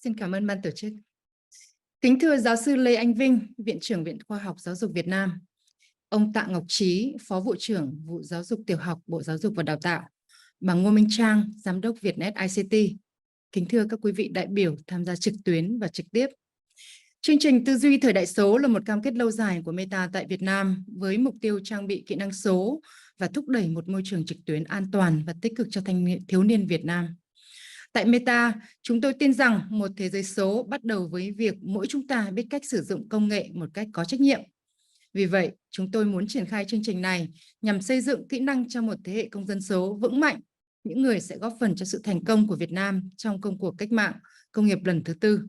Xin cảm ơn ban tổ chức. Kính thưa giáo sư Lê Anh Vinh, Viện trưởng Viện Khoa học Giáo dục Việt Nam, ông Tạ Ngọc Trí, Phó Vụ trưởng Vụ Giáo dục Tiểu học Bộ Giáo dục và Đào tạo, bà Ngô Minh Trang, Giám đốc Vietnet ICT. Kính thưa các quý vị đại biểu tham gia trực tuyến và trực tiếp. Chương trình Tư duy thời đại số là một cam kết lâu dài của Meta tại Việt Nam với mục tiêu trang bị kỹ năng số và thúc đẩy một môi trường trực tuyến an toàn và tích cực cho thiếu niên Việt Nam. Tại Meta, chúng tôi tin rằng một thế giới số bắt đầu với việc mỗi chúng ta biết cách sử dụng công nghệ một cách có trách nhiệm. Vì vậy, chúng tôi muốn triển khai chương trình này nhằm xây dựng kỹ năng cho một thế hệ công dân số vững mạnh, những người sẽ góp phần cho sự thành công của Việt Nam trong công cuộc cách mạng công nghiệp lần thứ tư.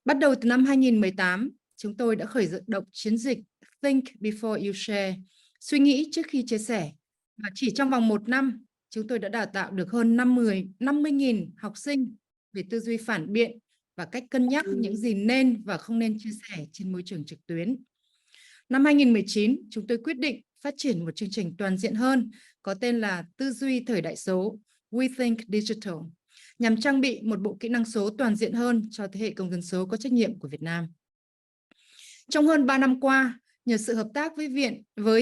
Bắt đầu từ năm 2018, chúng tôi đã khởi động chiến dịch Think Before You Share, suy nghĩ trước khi chia sẻ. Và chỉ trong vòng 1 năm, chúng tôi đã đào tạo được hơn 50.000 học sinh về tư duy phản biện và cách cân nhắc những gì nên và không nên chia sẻ trên môi trường trực tuyến. Năm 2019, chúng tôi quyết định phát triển một chương trình toàn diện hơn có tên là Tư duy thời đại số, We Think Digital, nhằm trang bị một bộ kỹ năng số toàn diện hơn cho thế hệ công dân số có trách nhiệm của Việt Nam. Trong hơn 3 năm qua, nhờ sự hợp tác với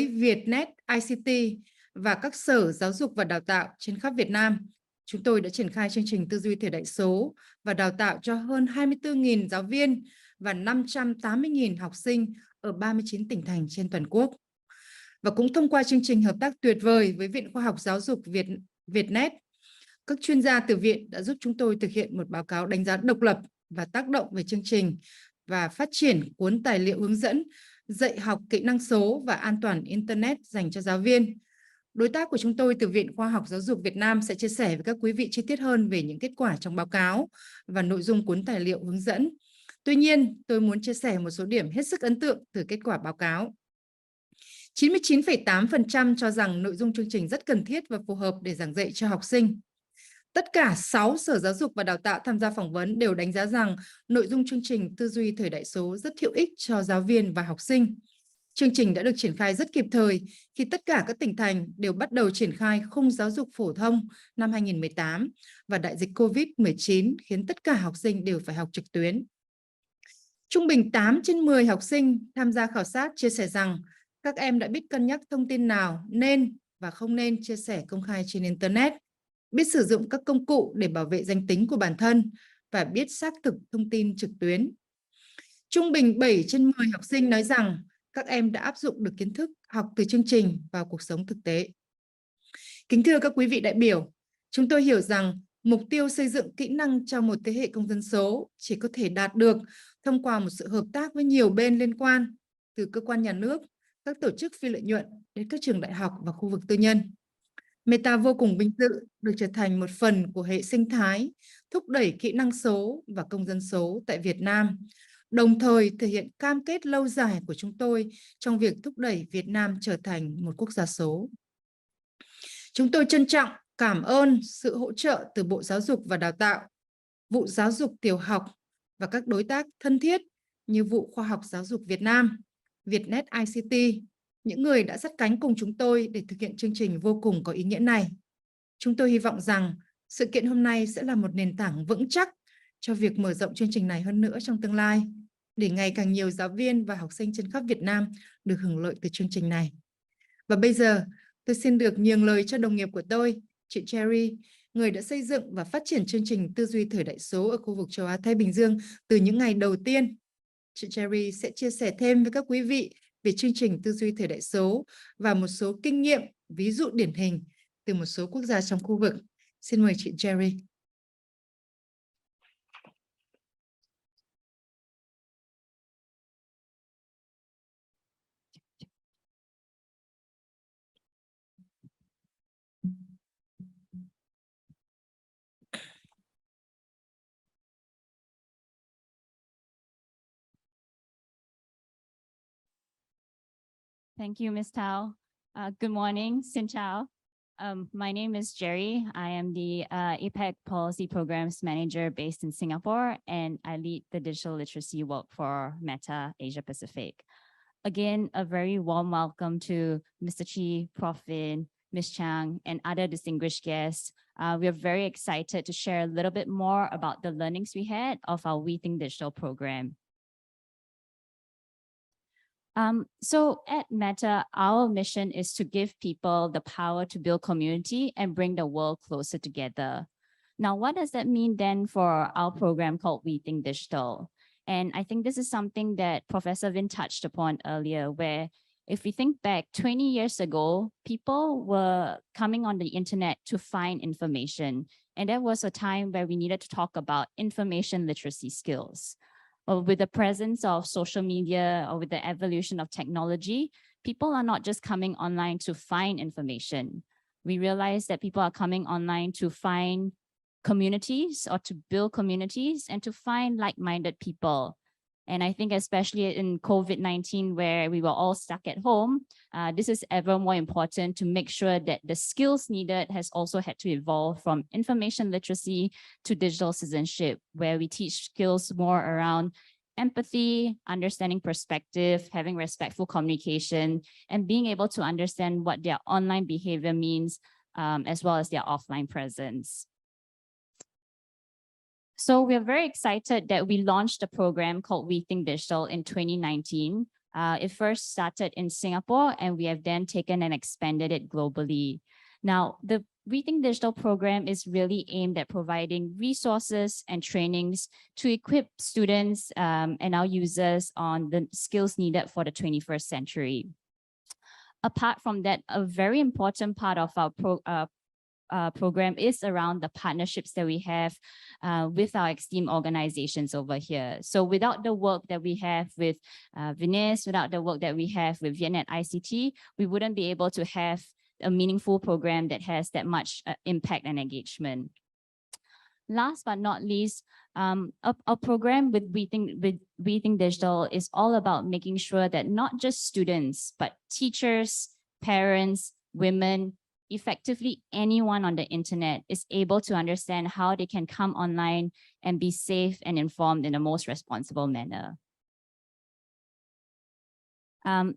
Vietnet ICT và các sở giáo dục và đào tạo trên khắp Việt Nam, chúng tôi đã triển khai chương trình Tư duy thời đại số và đào tạo cho hơn 24.000 giáo viên và 580.000 học sinh ở 39 tỉnh thành trên toàn quốc. Và cũng thông qua chương trình hợp tác tuyệt vời với Viện Khoa học Giáo dục Vietnet, các chuyên gia từ viện đã giúp chúng tôi thực hiện một báo cáo đánh giá độc lập và tác động về chương trình và phát triển cuốn tài liệu hướng dẫn dạy học kỹ năng số và an toàn Internet dành cho giáo viên. Đối tác của chúng tôi từ Viện Khoa học Giáo dục Việt Nam sẽ chia sẻ với các quý vị chi tiết hơn về những kết quả trong báo cáo và nội dung cuốn tài liệu hướng dẫn. Tuy nhiên, tôi muốn chia sẻ một số điểm hết sức ấn tượng từ kết quả báo cáo. 99,8% cho rằng nội dung chương trình rất cần thiết và phù hợp để giảng dạy cho học sinh. Tất cả 6 sở giáo dục và đào tạo tham gia phỏng vấn đều đánh giá rằng nội dung chương trình Tư duy thời đại số rất hữu ích cho giáo viên và học sinh. Chương trình đã được triển khai rất kịp thời khi tất cả các tỉnh thành đều bắt đầu triển khai khung giáo dục phổ thông năm 2018 và đại dịch COVID-19 khiến tất cả học sinh đều phải học trực tuyến. Trung bình 8 trên 10 học sinh tham gia khảo sát chia sẻ rằng các em đã biết cân nhắc thông tin nào nên và không nên chia sẻ công khai trên Internet, biết sử dụng các công cụ để bảo vệ danh tính của bản thân và biết xác thực thông tin trực tuyến. Trung bình 7 trên 10 học sinh nói rằng các em đã áp dụng được kiến thức học từ chương trình vào cuộc sống thực tế. Kính thưa các quý vị đại biểu, chúng tôi hiểu rằng mục tiêu xây dựng kỹ năng cho một thế hệ công dân số chỉ có thể đạt được thông qua một sự hợp tác với nhiều bên liên quan, từ cơ quan nhà nước, các tổ chức phi lợi nhuận đến các trường đại học và khu vực tư nhân. Meta vô cùng vinh dự được trở thành một phần của hệ sinh thái thúc đẩy kỹ năng số và công dân số tại Việt Nam, đồng thời thể hiện cam kết lâu dài của chúng tôi trong việc thúc đẩy Việt Nam trở thành một quốc gia số. Chúng tôi trân trọng cảm ơn sự hỗ trợ từ Bộ Giáo dục và Đào tạo, Vụ Giáo dục Tiểu học và các đối tác thân thiết như Vụ Khoa học Giáo dục Việt Nam, Vietnet ICT, những người đã sát cánh cùng chúng tôi để thực hiện chương trình vô cùng có ý nghĩa này. Chúng tôi hy vọng rằng sự kiện hôm nay sẽ là một nền tảng vững chắc cho việc mở rộng chương trình này hơn nữa trong tương lai, để ngày càng nhiều giáo viên và học sinh trên khắp Việt Nam được hưởng lợi từ chương trình này. Và bây giờ, tôi xin được nhường lời cho đồng nghiệp của tôi, chị Cherry, người đã xây dựng và phát triển chương trình Tư duy thời đại số ở khu vực châu Á-Thái Bình Dương từ những ngày đầu tiên. Chị Cherry sẽ chia sẻ thêm với các quý vị về chương trình Tư duy thời đại số và một số kinh nghiệm, ví dụ điển hình từ một số quốc gia trong khu vực. Xin mời chị Cherry. Thank you, Ms. Tao. Good morning, Xin chào. My name is Jerry. I am the APEC Policy Programs Manager based in Singapore, and I lead the digital literacy work for Meta Asia Pacific. Again, a very warm welcome to Mr. Chi, Prof. Vin, Ms. Chang, and other distinguished guests we're very excited to share a little bit more about the learnings we had of our We Think Digital program. So at Meta, our mission is to give people the power to build community and bring the world closer together. Now, what does that mean then for our program called We Think Digital? And I think this is something that Professor Vin touched upon earlier, where if we think back 20 years ago, people were coming on the internet to find information. And that was a time where we needed to talk about information literacy skills. With the presence of social media or with the evolution of technology, people are not just coming online to find information. We realize that people are coming online to find communities or to build communities and to find like-minded people. And I think especially in COVID-19, where we were all stuck at home, this is ever more important to make sure that the skills needed has also had to evolve from information literacy to digital citizenship, where we teach skills more around empathy, understanding perspective, having respectful communication, and being able to understand what their online behavior means, as well as their offline presence. So we're very excited that we launched a program called We Think Digital in 2019. It first started in Singapore, and we have then taken and expanded it globally. Now, the We Think Digital program is really aimed at providing resources and trainings to equip students and our users on the skills needed for the 21st century. Apart from that, a very important part of our program is around the partnerships that we have with our esteemed organizations over here. So without the work that we have with Venice, without the work that we have with Vietnam ICT, we wouldn't be able to have a meaningful program that has that much impact and engagement. Last but not least, a program with We Think Digital is all about making sure that not just students, but teachers, parents, women, effectively anyone on the internet is able to understand how they can come online and be safe and informed in the most responsible manner.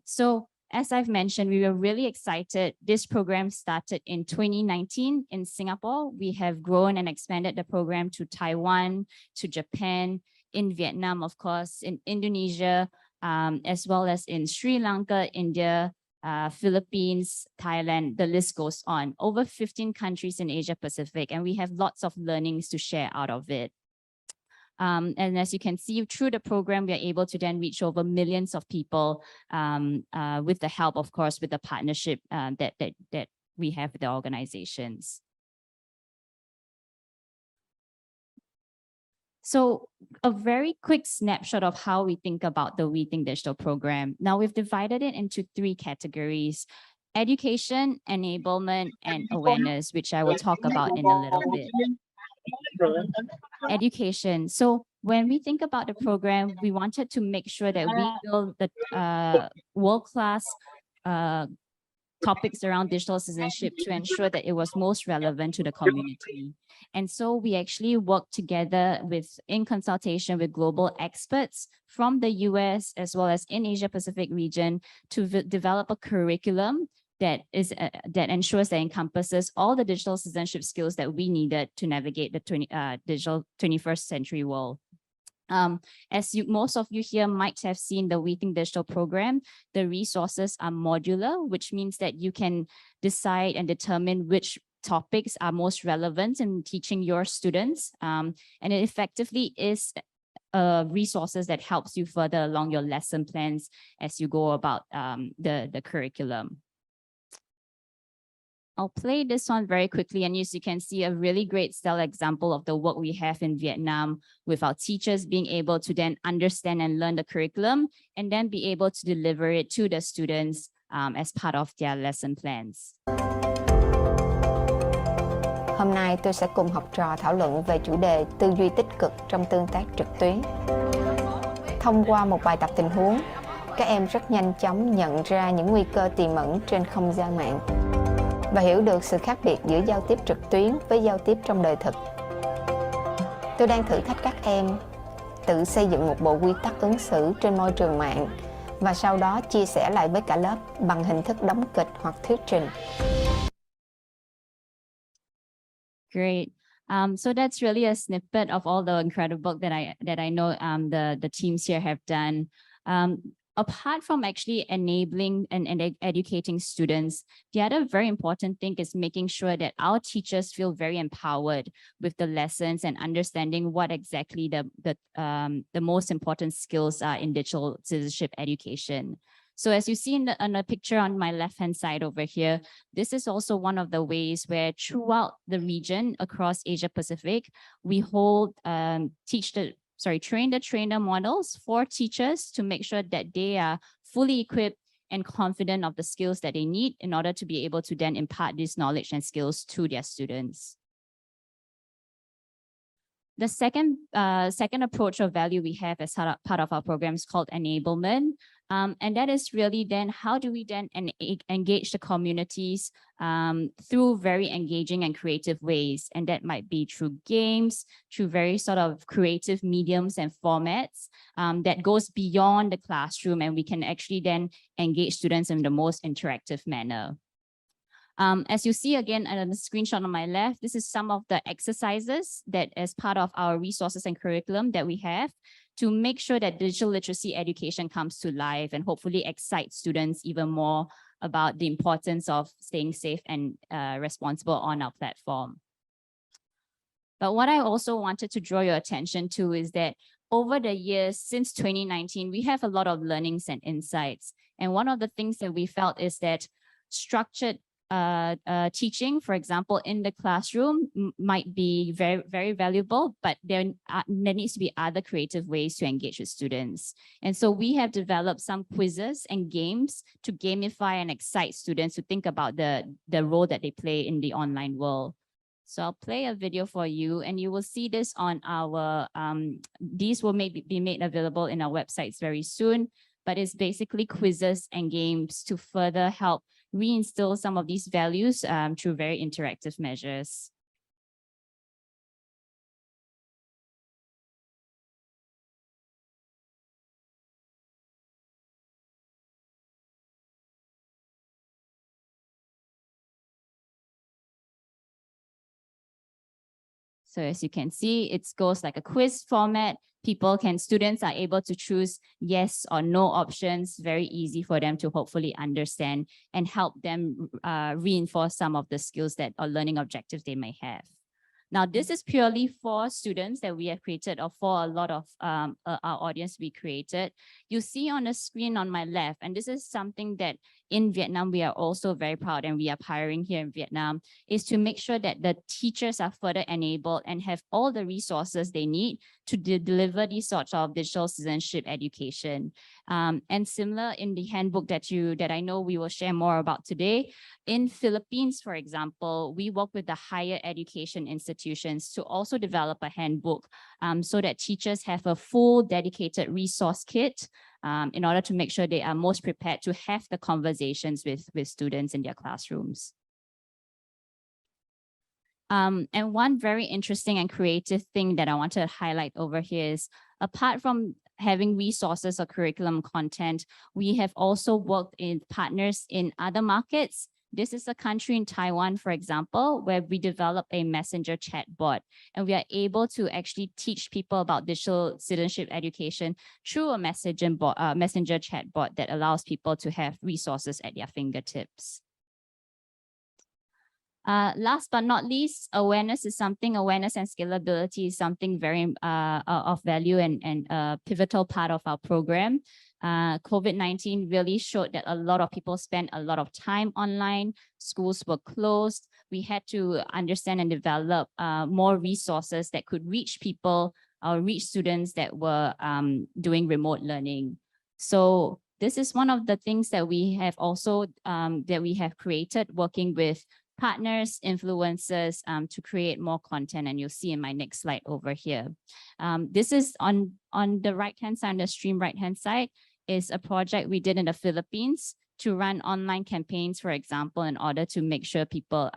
So as I've mentioned, we were really excited. This program started in 2019 in Singapore. We have grown and expanded the program to Taiwan, to Japan, in Vietnam, of course, in Indonesia, as well as in Sri Lanka, India, Philippines, Thailand, the list goes on. Over 15 countries in Asia Pacific, and we have lots of learnings to share out of it. And as you can see, through the program, we are able to then reach over millions of people with the help, of course, with the partnership that we have with the organizations. So a very quick snapshot of how we think about the We Think Digital program. Now we've divided it into 3 categories: education, enablement, and awareness, which I will talk about in a little bit. Education. So when we think about the program, we wanted to make sure that we build the world-class topics around digital citizenship to ensure that it was most relevant to the community. And so we actually worked together in consultation with global experts from the US as well as in Asia Pacific region to develop a curriculum that ensures that encompasses all the digital citizenship skills that we needed to navigate the digital 21st century world. As most of you here might have seen the We Think Digital program, the resources are modular, which means that you can decide and determine which topics are most relevant in teaching your students. And it effectively is resources that helps you further along your lesson plans as you go about the curriculum. I'll play this one very quickly, and as you can see, a really great stellar example of the work we have in Vietnam with our teachers being able to then understand and learn the curriculum and then be able to deliver it to the students as part of their lesson plans. Hôm nay tôi sẽ cùng học trò thảo luận về chủ đề tư duy tích cực trong tương tác trực tuyến. Thông qua một bài tập tình huống, các em rất nhanh chóng nhận ra những nguy cơ tiềm ẩn trên không gian mạng và hiểu được sự khác biệt giữa giao tiếp trực tuyến với giao tiếp trong đời thực. Tôi đang thử thách các em tự xây dựng một bộ quy tắc ứng xử trên môi trường mạng và sau đó chia sẻ lại với cả lớp bằng hình thức đóng kịch hoặc thuyết trình. Great. So that's really a snippet of all the incredible work that I know the teams here have done. Apart from actually enabling and educating students, the other very important thing is making sure that our teachers feel very empowered with the lessons and understanding what exactly the most important skills are in digital citizenship education. So as you see in the picture on my left-hand side over here, this is also one of the ways where throughout the region across Asia Pacific, we hold train the trainer models for teachers to make sure that they are fully equipped and confident of the skills that they need in order to be able to then impart this knowledge and skills to their students. The second approach of value we have as part of our program is called enablement. And that is really then how do we then engage the communities through very engaging and creative ways. And that might be through games, through very sort of creative mediums and formats that goes beyond the classroom, and we can actually then engage students in the most interactive manner. As you see again on the screenshot on my left, this is some of the exercises that as part of our resources and curriculum that we have to make sure that digital literacy education comes to life and hopefully excite students even more about the importance of staying safe and responsible on our platform. But what I also wanted to draw your attention to is that over the years since 2019, we have a lot of learnings and insights. And one of the things that we felt is that structured teaching, for example, in the classroom might be very, very valuable, but there needs to be other creative ways to engage with students. And so we have developed some quizzes and games to gamify and excite students to think about the role that they play in the online world. So I'll play a video for you, and you will see this on our, these will be made available in our websites very soon, but it's basically quizzes and games to further help reinstill some of these values through very interactive measures. So as you can see, it goes like a quiz format. Students are able to choose yes or no options, very easy for them to hopefully understand and help them reinforce some of the skills that or learning objectives they may have. Now, this is purely for students that we have created, or for a lot of our audience we created. You see on the screen on my left, and this is something that in Vietnam we are also very proud and we are pioneering here in Vietnam, is to make sure that the teachers are further enabled and have all the resources they need to deliver these sorts of digital citizenship education. And similar in the handbook that I know we will share more about today, in Philippines, for example, we work with the higher education institutions to also develop a handbook so that teachers have a full dedicated resource kit in order to make sure they are most prepared to have the conversations with students in their classrooms. And one very interesting and creative thing that I want to highlight over here is, apart from having resources or curriculum content, we have also worked with partners in other markets. This is a country in Taiwan, for example, where we develop a messenger chat bot, and we are able to actually teach people about digital citizenship education through a messenger chat bot that allows people to have resources at their fingertips. Last but not least, awareness and scalability is something very of value and a pivotal part of our program. COVID-19 really showed that a lot of people spent a lot of time online. Schools were closed. We had to understand and develop more resources that could reach people or reach students that were doing remote learning. So this is one of the things that we have also created, working with partners, influencers to create more content, and you'll see in my next slide over here. This is on the right-hand side, the stream right-hand side, is a project we did in the Philippines to run online campaigns, for example, in order to make sure people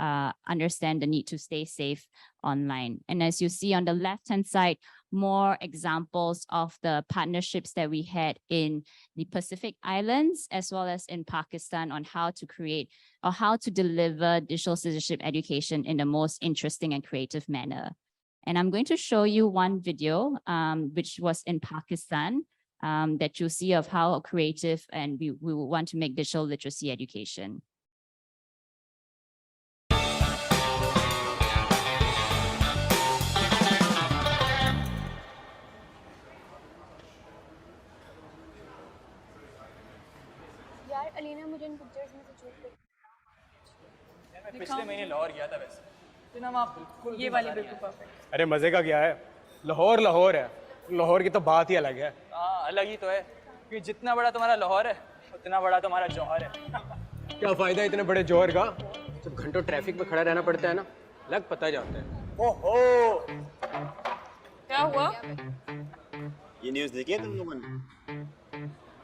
understand the need to stay safe online. And as you see on the left-hand side, more examples of the partnerships that we had in the Pacific Islands, as well as in Pakistan, on how to create or how to deliver digital citizenship education in the most interesting and creative manner. And I'm going to show you one video, which was in Pakistan, that you'll see of how creative and we want to make digital literacy education. यार अलीना मुझे इन pictures में से choose कर मैं पिछले महीने लाहौर गया था वैसे जनाब आप बिल्कुल ये वाली बिल्कुल परफेक्ट। अरे मजे का क्या है, लाहौर लाहौर है, लाहौर की तो बात ही अलग है। हाँ अलग ही तो है कि जितना बड़ा तुम्हारा लाहौर है उतना बड़ा तुम्हारा जौहर है। क्या फायदा इतने बड़े जौहर का, जब घंटों ट्रैफिक में खड़ा रहना पड़ता है ना, लग पता जाता है। ओहो क्या हुआ? ये न्यूज़ देखी है तुम लोगों ने?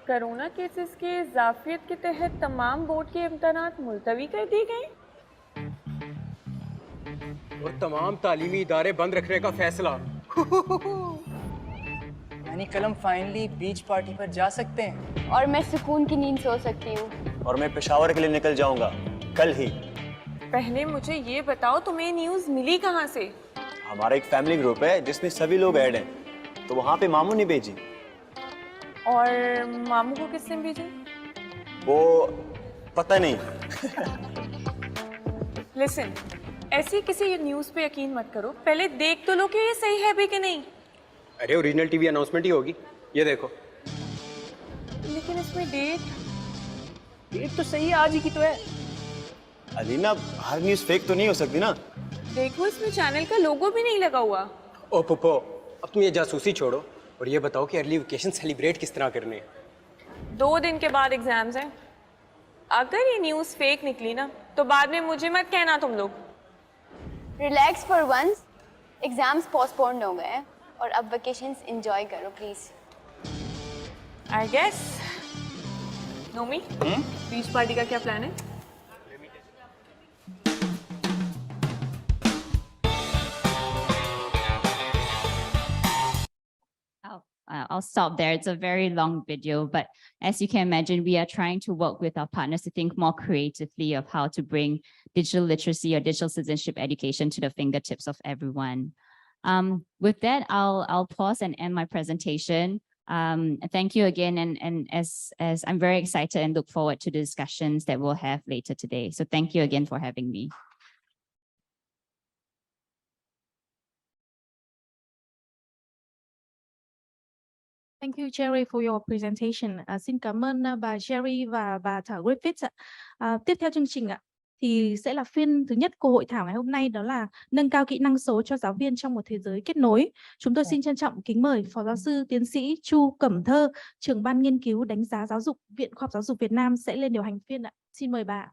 कोरोना केसेस के इजाफियत के तहत तमाम बोर्ड के इम्तहानात मुलतवी कर दिए गए और तमाम तालीमी इदारे बंद रखने का फैसला। यानी कलम फाइनली बीच पार्टी पर जा सकते हैं और मैं सुकून की नींद सो सकती हूँ। और मैं पेशावर के लिए निकल जाऊंगा कल ही। पहले मुझे ये बताओ तुम्हें न्यूज़ मिली कहाँ से? हमारा एक फैमिली ग्रुप है जिसमें सभी लोग ऐड हैं, तो वहाँ पे मामू ने भेजी। और मामू को किसने भेजी? वो पता नहीं। लिसन, ऐसी किसी न्यूज़ पे यकीन मत करो, पहले देख तो लो कि ये सही है भी कि नहीं। अरे ओरिजिनल टीवी अनाउंसमेंट ही होगी, ये देखो। लेकिन इसमें डेट तो सही है, आज ही की तो है। अलीना हर न्यूज़ फेक तो नहीं हो सकती ना। देखो इसमें चैनल का लोगो भी नहीं लगा हुआ। ओ पुप्पो, अब तुम ये जासूसी छोड़ो और ये बताओ कि अर्ली वेकेशन सेलिब्रेट किस तरह करने हैं। 2 दिन के बाद एग्जाम्स हैं। अगर ये न्यूज़ फेक निकली ना तो बाद में मुझे मत कहना तुम लोग। Relax for once, exams postponed हो गए और अब वेकेशंस एंजॉय करो प्लीज। आई गेस नोमी, बीच पार्टी का क्या प्लान है? I'll stop there. It's a very long video, but as you can imagine, we are trying to work with our partners to think more creatively of how to bring digital literacy or digital citizenship education to the fingertips of everyone. With that, I'll pause and end my presentation. Thank you again, and as I'm very excited and look forward to the discussions that we'll have later today. So thank you again for having me. Thank you, Jerry, for your presentation. Xin cảm ơn bà Jerry và bà Thảo Griffiths ạ. Tiếp theo chương trình ạ, thì sẽ là phiên thứ nhất của hội thảo ngày hôm nay, đó là nâng cao kỹ năng số cho giáo viên trong một thế giới kết nối. Chúng tôi xin trân trọng kính mời Phó Giáo sư Tiến sĩ Chu Cẩm Thơ, trưởng ban nghiên cứu đánh giá giáo dục, Viện Khoa học Giáo dục Việt Nam sẽ lên điều hành phiên ạ. Xin mời bà.